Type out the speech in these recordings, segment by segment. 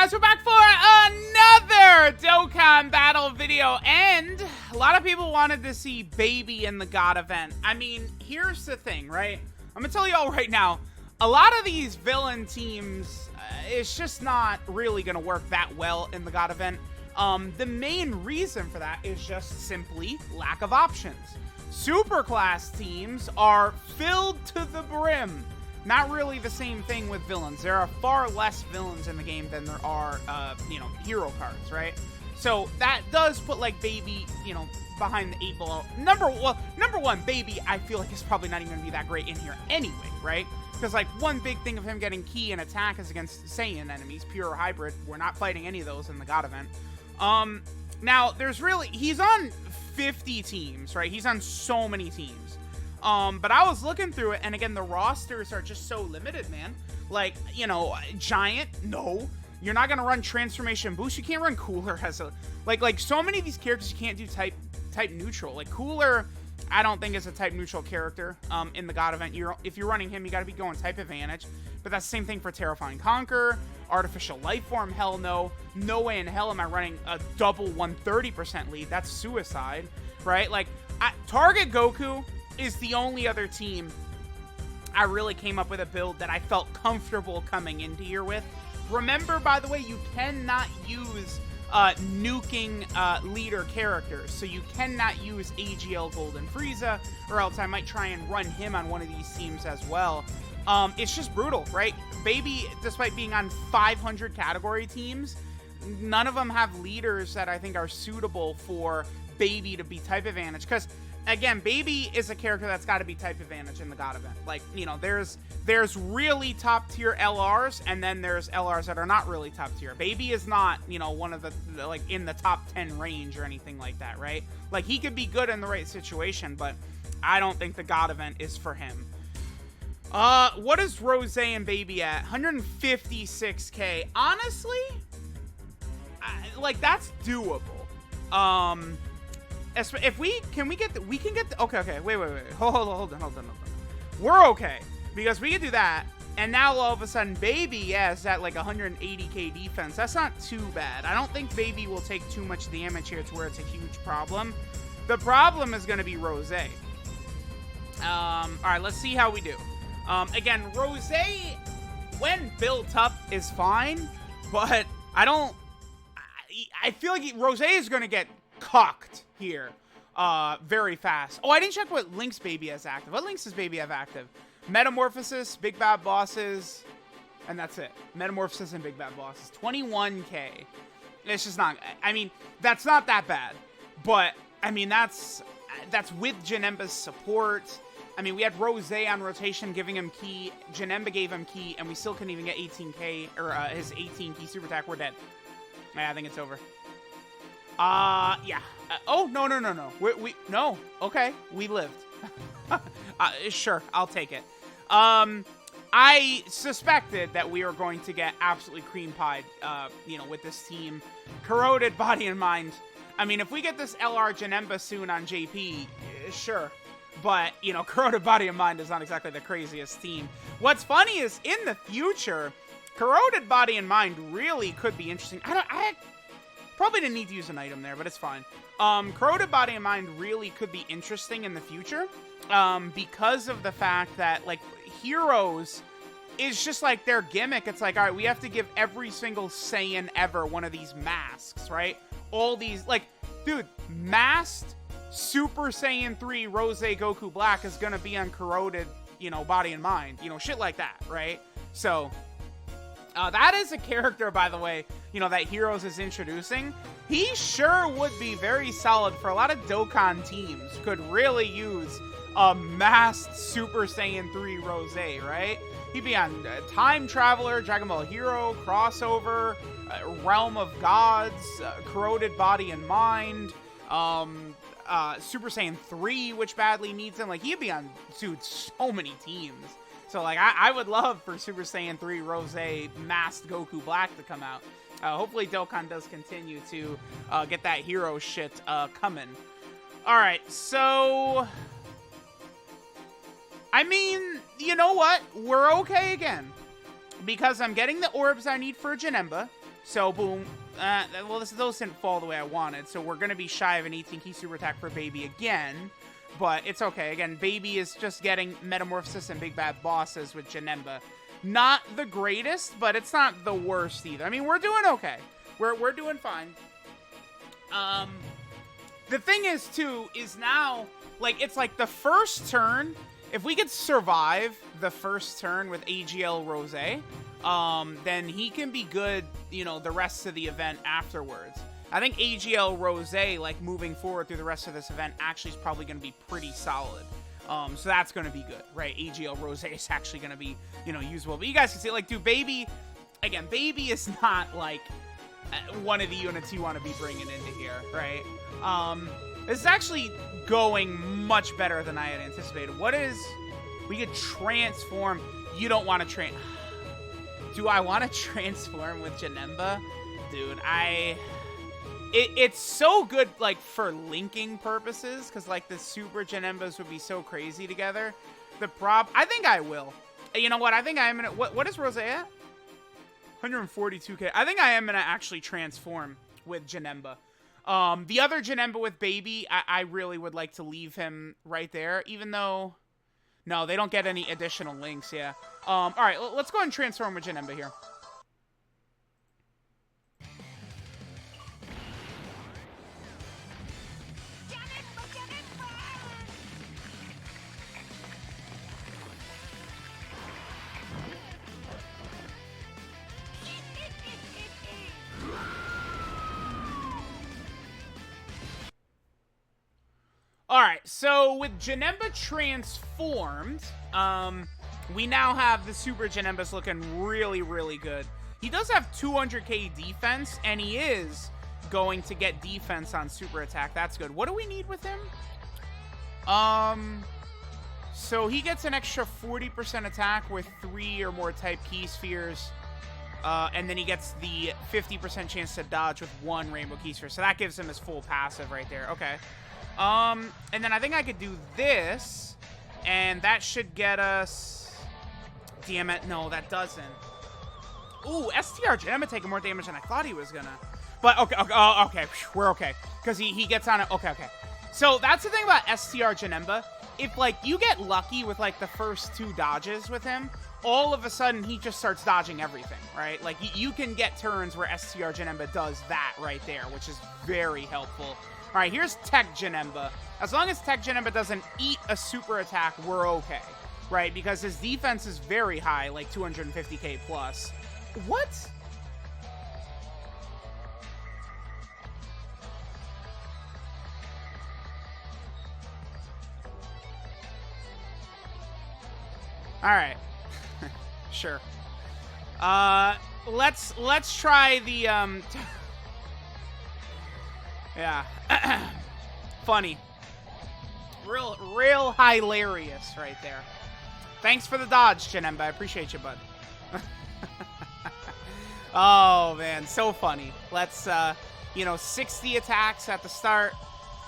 guys, we're back for another Dokkan battle video, and a lot of people wanted to see Baby in the God event. I mean, here's the thing, right? I'm gonna tell y'all right now, a lot of these villain teams, it's just not really gonna work that well in the God event. The main reason for that is just simply lack of options. Superclass teams are filled to the brim. Not really the same thing with villains. There are far less villains in the game than there are, hero cards, right? So that does put, like, Baby, behind the 8 ball. Number one, Baby, I feel like is probably not even going to be that great in here anyway, right? Because, like, one big thing of him getting key and attack is against Saiyan enemies, pure or hybrid. We're not fighting any of those in the God event. Now, he's on 50 teams, right? He's on so many teams. But I was looking through it, and again, the rosters are just so limited, man. Like, Giant, no. You're not gonna run Transformation Boost. You can't run Cooler as a... Like, so many of these characters you can't do type neutral. Like, Cooler, I don't think is a type neutral character, in the God event. If you're running him, you gotta be going type advantage. But that's the same thing for Terrifying Conquer, Artificial Life Form, hell no. No way in hell am I running a double 130% lead. That's suicide, right? Like, Target Goku is the only other team I really came up with a build that I felt comfortable coming into here with. Remember, by the way, you cannot use nuking leader characters, so you cannot use AGL Golden Frieza, or else I might try and run him on one of these teams as well. It's just brutal, right? Baby, despite being on 500 category teams, none of them have leaders that I think are suitable for Baby to be type advantage, because again, Baby is a character that's got to be type advantage in the God event. Like, there's really top tier LRs, and then there's LRs that are not really top tier. Baby is not, one of the like, in the top 10 range or anything like that, right? Like, he could be good in the right situation, but I don't think the God event is for him. What is Rose and Baby at? 156k. Honestly, that's doable. If we can get the, okay, wait, hold on. We're okay, because we can do that, and now all of a sudden Baby, is at like 180k defense. That's not too bad. I don't think Baby will take too much damage here to where it's a huge problem. The problem is going to be Rose. Alright, let's see how we do. Again, Rose, when built up, is fine, but I feel like Rose is going to get cocked here very fast. Oh, I didn't check what links Baby has active. What links does Baby have active? Metamorphosis, Big Bad Bosses, and that's it. Metamorphosis and Big Bad Bosses. 21k. It's just not... I mean, that's not that bad. But, I mean, that's with Janemba's support. I mean, we had Rose on rotation giving him key. Janemba gave him key, and we still couldn't even get 18k, or his 18 key super attack. We're dead. Yeah, I think it's over. Yeah. Oh, no. No. Okay. We lived. Sure. I'll take it. I suspected that we were going to get absolutely cream pied, with this team. Corroded Body and Mind. I mean, if we get this LR Janemba soon on JP, sure. But, Corroded Body and Mind is not exactly the craziest team. What's funny is, in the future, Corroded Body and Mind really could be interesting. I probably didn't need to use an item there, but it's fine. Corroded Body and Mind really could be interesting in the future, because of the fact that, like, Heroes is just, like, their gimmick. It's like, all right, we have to give every single Saiyan ever one of these masks, right? All these, like, dude, masked Super Saiyan 3 Rose Goku Black is gonna be on Corroded, Body and Mind. Shit like that, right? So... that is a character, by the way, that Heroes is introducing. He sure would be very solid for a lot of Dokkan teams. Could really use a masked Super Saiyan 3 Rose, right? He'd be on Time Traveler, Dragon Ball Hero, Crossover, Realm of Gods, Corroded Body and Mind, Super Saiyan 3, which badly needs him. Like, he'd be on, dude, so many teams. So, like, I would love for Super Saiyan 3 Rose masked Goku Black to come out. Hopefully Dokkan does continue to get that hero shit coming. Alright, so... I mean, you know what? We're okay again. Because I'm getting the orbs I need for Janemba. So, boom. Well, those didn't fall the way I wanted, so we're going to be shy of an 18 key super attack for Baby again. But it's okay. Again, Baby is just getting Metamorphosis and Big Bad Bosses with Janemba. Not the greatest, but it's not the worst either. I mean, we're doing okay. We're doing fine. The thing is, too, is now, like, it's like the first turn, if we could survive the first turn with AGL Rose, then he can be good, you know, the rest of the event afterwards. I think AGL Rose, like, moving forward through the rest of this event actually is probably going to be pretty solid. So that's going to be good, right? AGL Rose is actually going to be, you know, usable. But you guys can see, like, dude, Baby, again, Baby is not, like, one of the units you want to be bringing into here, right? This is actually going much better than I had anticipated. What is... We could transform... You don't want to Do I want to transform with Janemba? Dude, It's so good, like, for linking purposes, because, like, the Super Janembas would be so crazy together. I think I will. You know what? I think I am gonna... What is Rose at? 142k. I think I am gonna actually transform with Janemba. The other Janemba with Baby, I really would like to leave him right there, even though... No, they don't get any additional links, yeah. Alright, let's go ahead and transform with Janemba here. Alright, so with Janemba transformed, we now have the Super Janembas looking really, really good. He does have 200k defense, and he is going to get defense on super attack. That's good. What do we need with him? So he gets an extra 40% attack with 3 or more type key spheres. And then he gets the 50% chance to dodge with 1 rainbow key sphere. So that gives him his full passive right there. Okay. And then I think I could do this, and that should get us... Damn it, no, that doesn't. Ooh, STR Janemba taking more damage than I thought he was gonna. But, okay, okay, we're okay. Because he gets on it, okay. So, that's the thing about STR Janemba. If, like, you get lucky with, like, the first 2 dodges with him, all of a sudden, he just starts dodging everything, right? Like, you can get turns where STR Janemba does that right there, which is very helpful. All right, here's Tech Janemba. As long as Tech Janemba doesn't eat a super attack, we're okay, right? Because his defense is very high, like 250k plus. What? All right, sure. Let's try the Yeah. Funny. Real hilarious right there. Thanks for the dodge, Janemba. I appreciate you, bud. Oh, man. So funny. Let's, 60 attacks at the start.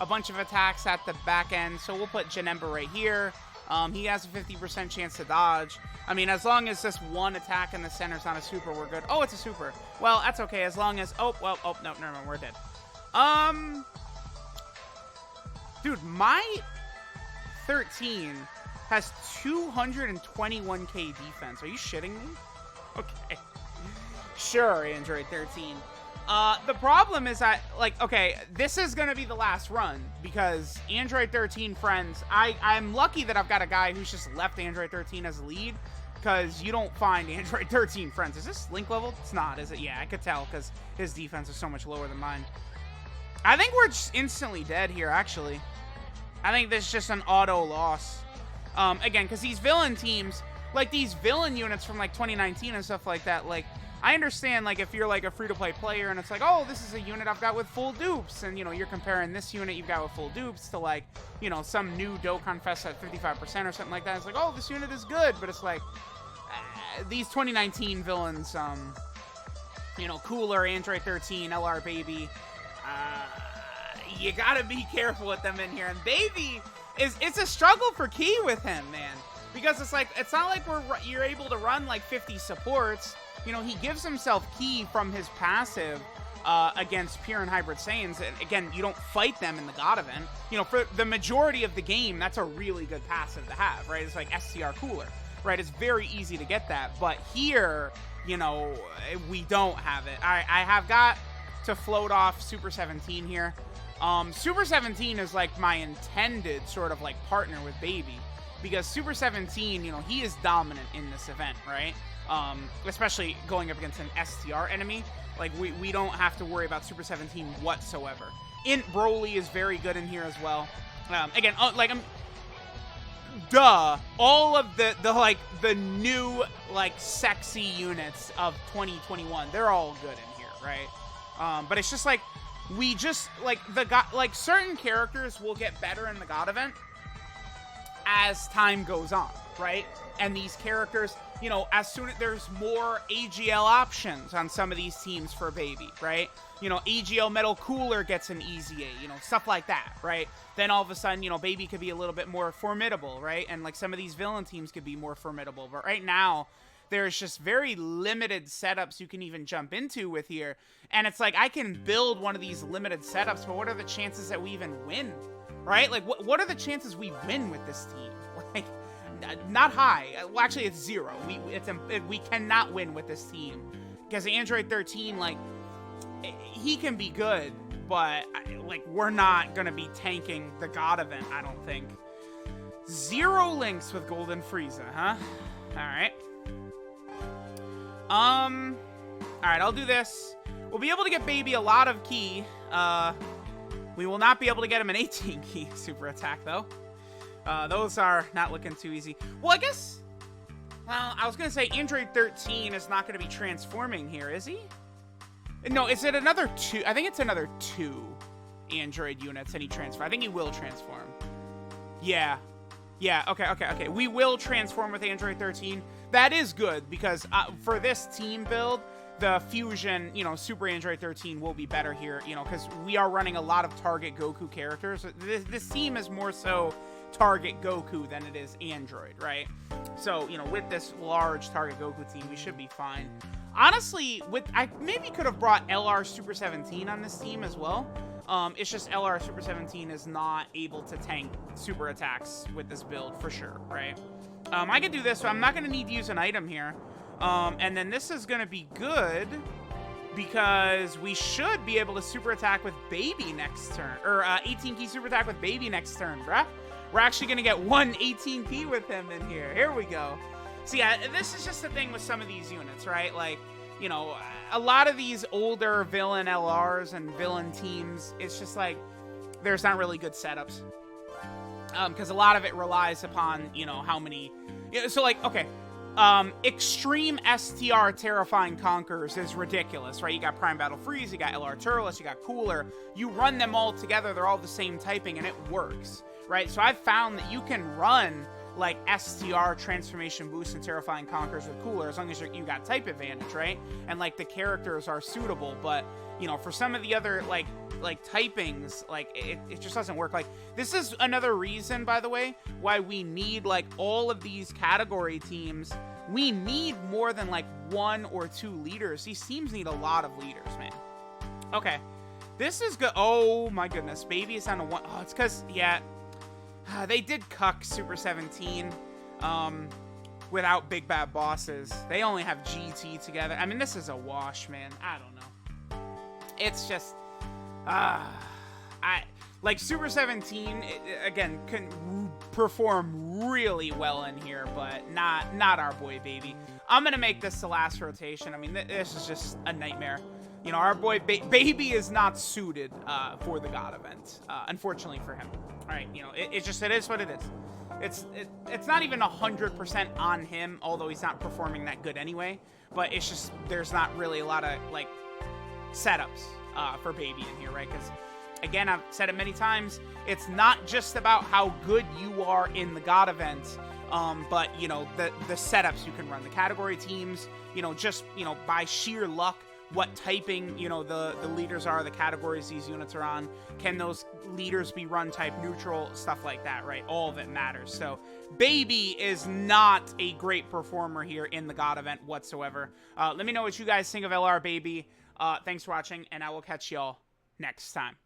A bunch of attacks at the back end. So we'll put Janemba right here. He has a 50% chance to dodge. I mean, as long as this 1 attack in the center is not a super, we're good. Oh, it's a super. Well, that's okay. As long as... Oh, no, never mind. We're dead. Dude, my 13 has 221k defense. Are you shitting me? Okay. Sure, Android 13. The problem is that, like, okay, this is gonna be the last run, because Android 13 friends, I'm lucky that I've got a guy who's just left Android 13 as a lead, because you don't find Android 13 friends. Is this link level? It's not, is it? Yeah, I could tell, because his defense is so much lower than mine. I think we're just instantly dead here, actually. I think this is just an auto loss. Again, because these villain teams, like these villain units from like 2019 and stuff like that, like, I understand, like, if you're like a free-to-play player and it's like, oh, this is a unit I've got with full dupes, and, you know, you're comparing this unit you've got with full dupes to, like, you know, some new Dokkan Fest at 55% or something like that. It's like, oh, this unit is good, but it's like, these 2019 villains, you know, Cooler, Android 13, LR Baby, you gotta be careful with them in here. And Baby it's a struggle for Key with him, man, because it's like, it's not like you're able to run like 50 supports. you know, he gives himself ki from his passive against pure and hybrid Saiyans. And again, you don't fight them in the God event. You know, for the majority of the game, that's a really good passive to have, right? It's like STR cooler, right? It's very easy to get that. But here, you know, we don't have it. I have got to float off Super 17 here. Super 17 is like my intended sort of like partner with Baby, because Super 17, you know, he is dominant in this event, right? Especially going up against an STR enemy. Like, we don't have to worry about Super 17 whatsoever. Int Broly is very good in here as well. Again, like, all of the new, like, sexy units of 2021, they're all good in here, right? But it's just like, we just, like, certain characters will get better in the God event as time goes on, right? And these characters, you know, as soon as there's more AGL options on some of these teams for Baby, right? You know, AGL Metal Cooler gets an easy A, you know, stuff like that, right? Then all of a sudden, you know, Baby could be a little bit more formidable, right? And like some of these villain teams could be more formidable. But right now, there's just very limited setups you can even jump into with here. And it's like, I can build one of these limited setups, but what are the chances that we even win, right? Like, what are the chances we win with this team? Like, not high. Well, actually, it's 0. We cannot win with this team. Because Android 13, like, he can be good, but, like, we're not going to be tanking the God event, I don't think. 0 links with Golden Frieza, huh? Alright. Alright, I'll do this. We'll be able to get Baby a lot of ki. We will not be able to get him an 18 ki super attack, though. Those are not looking too easy. Well, I guess... Well, I was going to say Android 13 is not going to be transforming here, is he? No, is it another 2? I think it's another 2 Android units and he transfer. I think he will transform. Yeah. Yeah, okay. We will transform with Android 13. That is good, because for this team build, the Fusion, you know, Super Android 13 will be better here, you know, because we are running a lot of target Goku characters. This team is more so target Goku than it is Android, right? So, you know, with this large target Goku team, we should be fine. Honestly, I maybe could have brought LR Super 17 on this team as well. It's just LR Super 17 is not able to tank super attacks with this build for sure, right? I could do this, so I'm not going to need to use an item here. And then this is going to be good because we should be able to super attack with Baby next turn. Or 18 key super attack with Baby next turn, bruh. We're actually going to get one 18 key with him in here. Here we go. So yeah, this is just the thing with some of these units, right? Like, you know, a lot of these older villain LRs and villain teams, it's just like, there's not really good setups. Because a lot of it relies upon, you know, how many... So, like, okay, Extreme STR Terrifying Conquerors is ridiculous, right? You got Prime Battle Freeze, you got LR Turles, you got Cooler. You run them all together, they're all the same typing, and it works, right? So I've found that you can run, like, STR Transformation Boost and Terrifying Conquerors with Cooler, as long as you got type advantage, right? And, like, the characters are suitable, but, you know, for some of the other, like typings, like, it just doesn't work. Like, this is another reason, by the way, why we need, like, all of these category teams. We need more than, like, 1 or 2 leaders. These teams need a lot of leaders, man. Okay. This is good. Oh, my goodness. Baby is on a 1. Oh, it's because, yeah, they did cuck Super 17 without Big Bad Bosses. They only have GT together. I mean, this is a wash, man. I don't know. It's just... like Super 17 again can perform really well in here, but not our boy Baby. I'm gonna make this the last rotation. I mean, this is just a nightmare. You know, our boy Baby is not suited for the God event, unfortunately for him. All right, you know, it is what it is. It's not even 100% on him, although he's not performing that good anyway. But it's just there's not really a lot of like setups for Baby in here, right? Because, again, I've said it many times, it's not just about how good you are in the God event, but, you know, the setups you can run. The category teams, you know, just, you know, by sheer luck, what typing, you know, the leaders are, the categories these units are on. Can those leaders be run type neutral? Stuff like that, right? All of it matters. So Baby is not a great performer here in the God event whatsoever. Let me know what you guys think of LR Baby. Thanks for watching, and I will catch y'all next time.